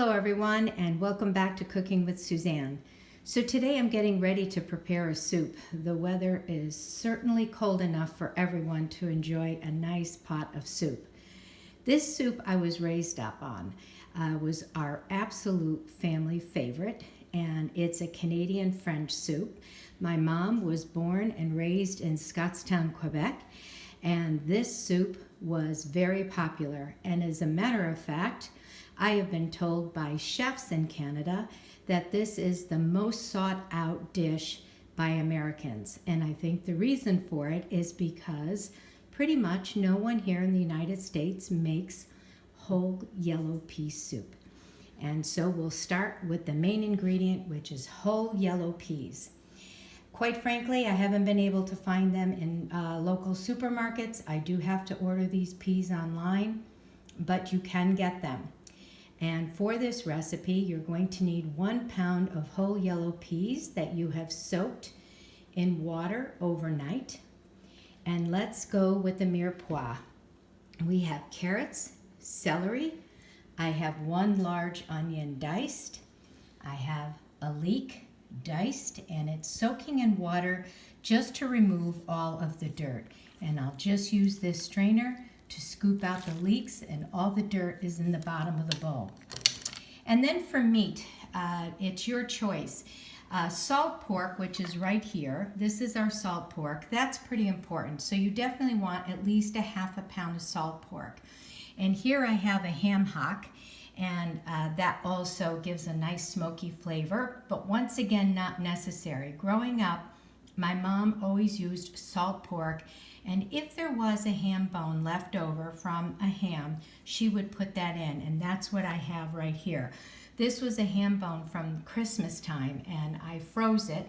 Hello everyone, and welcome back to Cooking with Suzanne. So today I'm getting ready to prepare a soup. The weather is certainly cold enough for everyone to enjoy a nice pot of soup. This soup I was raised up on was our absolute family favorite, and it's a Canadian French soup. My mom was born and raised in Scottstown, Quebec, and this soup was very popular. And as a matter of fact, I have been told by chefs in Canada that this is the most sought out dish by Americans. And I think the reason for it is because pretty much no one here in the United States makes whole yellow pea soup. And so we'll start with the main ingredient, which is whole yellow peas. Quite frankly, I haven't been able to find them in local supermarkets. I do have to order these peas online, but you can get them. And for this recipe, you're going to need 1 pound of whole yellow peas that you have soaked in water overnight. And let's go with the mirepoix. We have carrots, celery. I have 1 large onion diced. I have a leek diced, and it's soaking in water just to remove all of the dirt. And I'll just use this strainer to scoop out the leeks, and all the dirt is in the bottom of the bowl. And then for meat, it's your choice. Salt pork, which is right here, this is our salt pork. That's pretty important. So you definitely want at least a ½ pound of salt pork. And here I have a ham hock, and that also gives a nice smoky flavor, but once again, not necessary. Growing up, my mom always used salt pork, and if there was a ham bone left over from a ham, she would put that in, and that's what I have right here. This was a ham bone from Christmas time, and I froze it,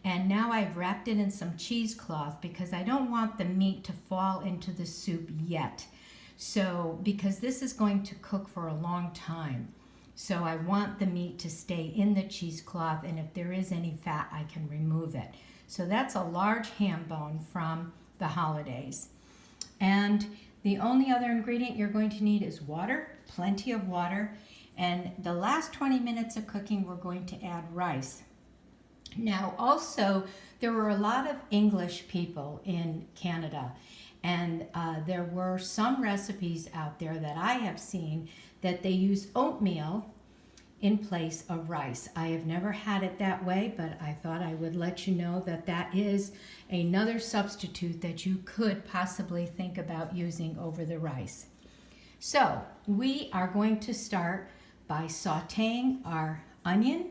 and now I've wrapped it in some cheesecloth because I don't want the meat to fall into the soup yet. So, because this is going to cook for a long time, so I want the meat to stay in the cheesecloth, and if there is any fat, I can remove it. So that's a large ham bone from the holidays. And the only other ingredient you're going to need is water, plenty of water. And the last 20 minutes of cooking, we're going to add rice. Now, also, there were a lot of English people in Canada, and there were some recipes out there that I have seen that they use oatmeal in place of rice. I have never had it that way, but I thought I would let you know that that is another substitute that you could possibly think about using over the rice. So we are going to start by sautéing our onion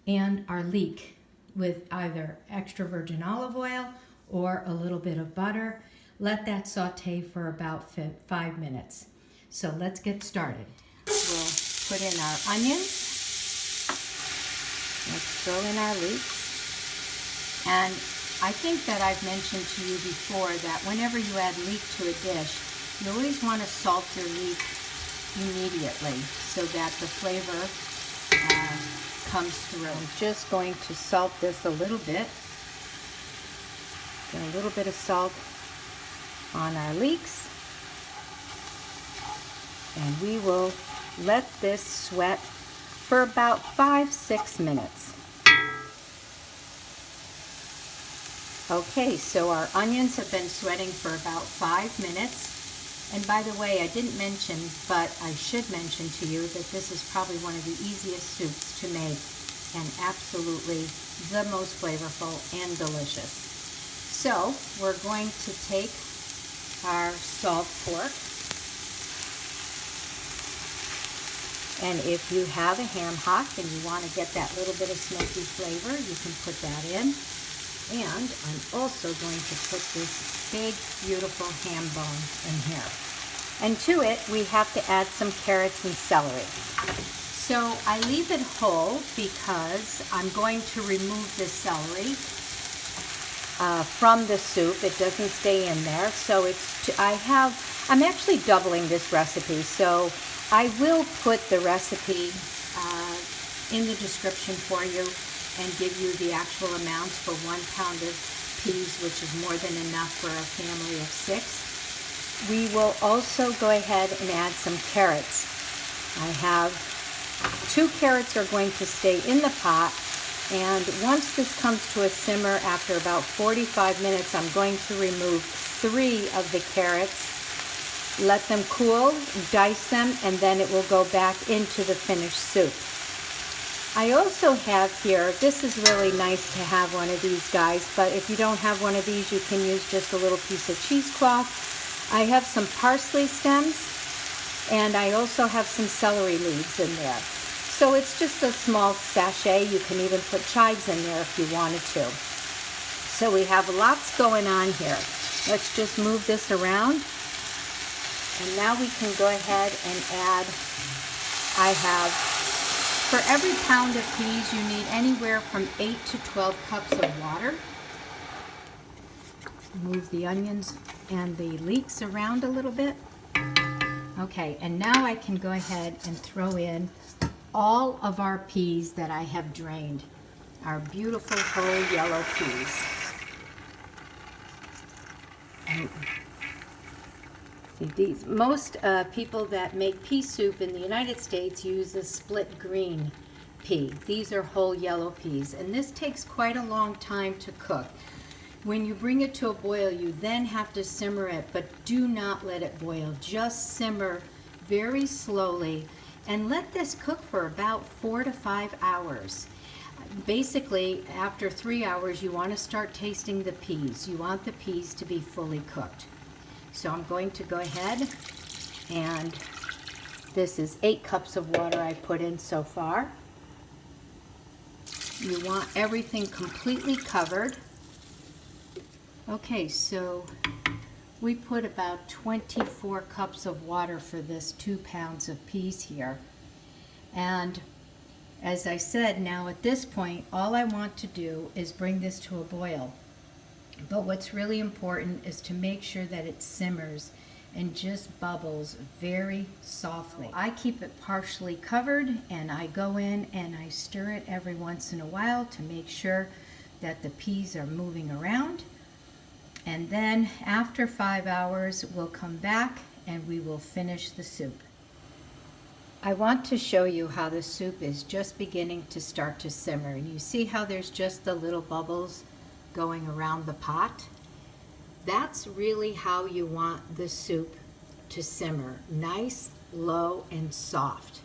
and our leek with either extra virgin olive oil or a little bit of butter. Let that saute for about 5 minutes. So let's get started. We'll put in our onions. Let's throw in our leeks. And I think that I've mentioned to you before that whenever you add leek to a dish, you always want to salt your leek immediately so that the flavor comes through. I'm just going to salt this a little bit. Get a little bit of salt on our leeks. And we will let this sweat for about 5-6 minutes. Okay, so our onions have been sweating for about 5 minutes. And by the way, I didn't mention, but I should mention to you that this is probably one of the easiest soups to make and absolutely the most flavorful and delicious. So we're going to take our salt pork. And if you have a ham hock and you want to get that little bit of smoky flavor, you can put that in. And I'm also going to put this big, beautiful ham bone in here. And to it, we have to add some carrots and celery. So I leave it whole because I'm going to remove the celery from the soup. It doesn't stay in there. So I'm actually doubling this recipe. So I will put the recipe in the description for you and give you the actual amounts for 1 pound of peas, which is more than enough for a family of 6. We will also go ahead and add some carrots. I have 2 carrots are going to stay in the pot, and once this comes to a simmer after about 45 minutes, I'm going to remove 3 of the carrots, let them cool, dice them, and then it will go back into the finished soup. I also have here, this is really nice to have one of these guys, but if you don't have one of these, you can use just a little piece of cheesecloth. I have some parsley stems, and I also have some celery leaves in there. So it's just a small sachet. You can even put chives in there if you wanted to. So we have lots going on here. Let's just move this around. And now we can go ahead and add, I have, for every pound of peas, you need anywhere from 8 to 12 cups of water. Move the onions and the leeks around a little bit. Okay, and now I can go ahead and throw in all of our peas that I have drained, our beautiful whole yellow peas. And see these, most people that make pea soup in the United States use a split green pea. These are whole yellow peas, and this takes quite a long time to cook. When you bring it to a boil, you then have to simmer it, but do not let it boil. Just simmer very slowly and let this cook for about 4 to 5 hours. Basically, after 3 hours, you want to start tasting the peas. You want the peas to be fully cooked. So I'm going to go ahead, and this is 8 cups of water I put in so far. You want everything completely covered. Okay, so we put about 24 cups of water for this 2 pounds of peas here. And as I said, now at this point, all I want to do is bring this to a boil. But what's really important is to make sure that it simmers and just bubbles very softly. I keep it partially covered, and I go in and I stir it every once in a while to make sure that the peas are moving around. And then after 5 hours, we'll come back and we will finish the soup. I want to show you how the soup is just beginning to start to simmer. And you see how there's just the little bubbles going around the pot? That's really how you want the soup to simmer. Nice, low, and soft.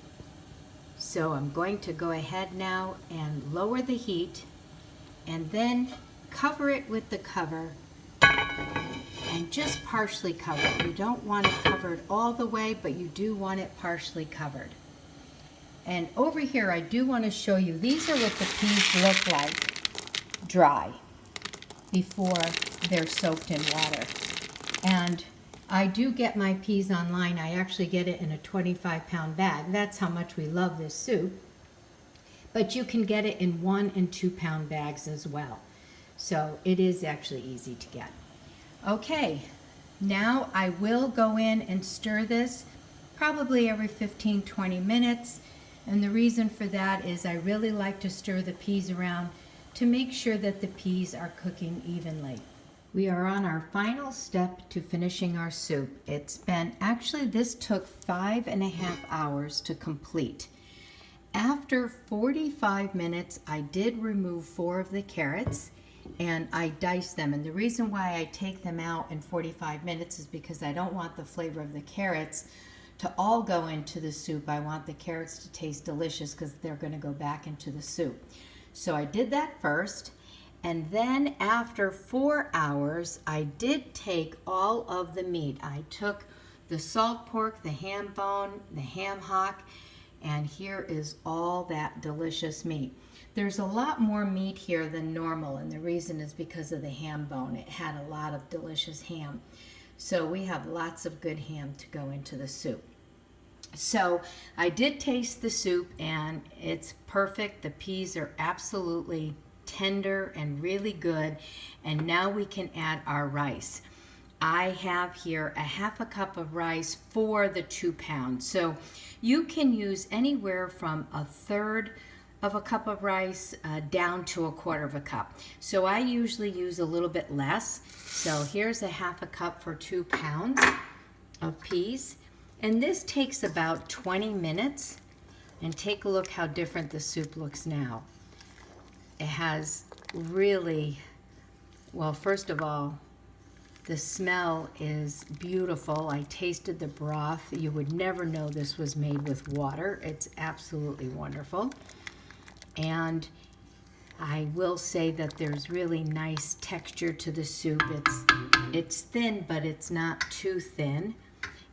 So I'm going to go ahead now and lower the heat and then cover it with the cover. And just partially covered. You don't want it covered all the way, but you do want it partially covered. And over here, I do want to show you, these are what the peas look like dry before they're soaked in water. And I do get my peas online. I actually get it in a 25-pound bag. That's how much we love this soup. But you can get it in 1 and 2 pound bags as well. So it is actually easy to get. Okay, now I will go in and stir this probably every 15-20 minutes. And the reason for that is I really like to stir the peas around to make sure that the peas are cooking evenly. We are on our final step to finishing our soup. Actually this took 5.5 hours to complete. After 45 minutes, I did remove 4 of the carrots and I dice them. And the reason why I take them out in 45 minutes is because I don't want the flavor of the carrots to all go into the soup. I want the carrots to taste delicious because they're going to go back into the soup. So I did that first. And then after 4 hours, I did take all of the meat. I took the salt pork, the ham bone, the ham hock, and here is all that delicious meat. There's a lot more meat here than normal, and the reason is because of the ham bone. It had a lot of delicious ham. So we have lots of good ham to go into the soup. So I did taste the soup, and it's perfect. The peas are absolutely tender and really good. And now we can add our rice. I have here a 1/2 cup of rice for the 2 pounds. So you can use anywhere from 1/3 of a cup of rice down to 1/4 cup. So I usually use a little bit less. So here's a 1/2 cup for 2 pounds of peas. And this takes about 20 minutes. And take a look how different the soup looks now. It has really, well, first of all, the smell is beautiful. I tasted the broth. You would never know this was made with water. It's absolutely wonderful. And I will say that there's really nice texture to the soup. It's thin, but it's not too thin.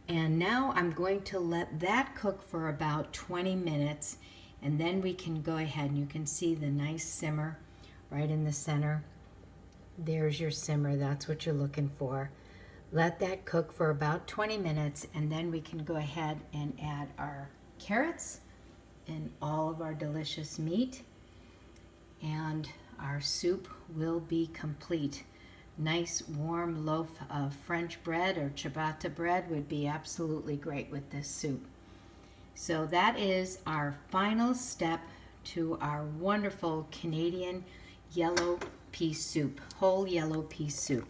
And now I'm going to let that cook for about 20 minutes, and then we can go ahead, and you can see the nice simmer right in the center. There's your simmer, that's what you're looking for. Let that cook for about 20 minutes, and then we can go ahead and add our carrots and all of our delicious meat, and our soup will be complete. Nice warm loaf of French bread or ciabatta bread would be absolutely great with this soup. So that is our final step to our wonderful Canadian yellow pea soup, whole yellow pea soup.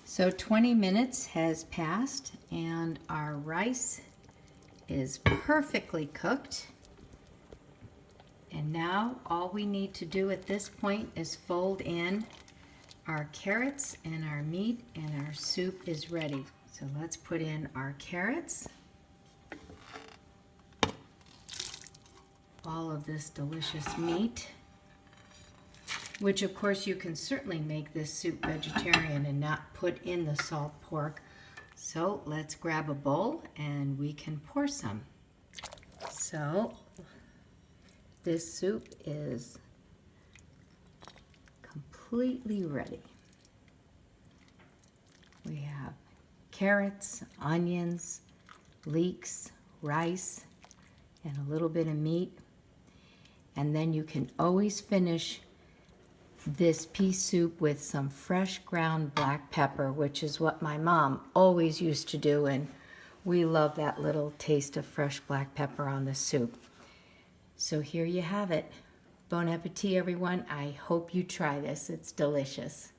So 20 minutes has passed and our rice is perfectly cooked. And now all we need to do at this point is fold in our carrots and our meat, and our soup is ready. So let's put in our carrots, all of this delicious meat, which of course you can certainly make this soup vegetarian and not put in the salt pork. So let's grab a bowl and we can pour some. So this soup is completely ready. We have carrots, onions, leeks, rice, and a little bit of meat. And then you can always finish this pea soup with some fresh ground black pepper, which is what my mom always used to do, and we love that little taste of fresh black pepper on the soup. So here you have it. Bon appetit, everyone. I hope you try this. It's delicious.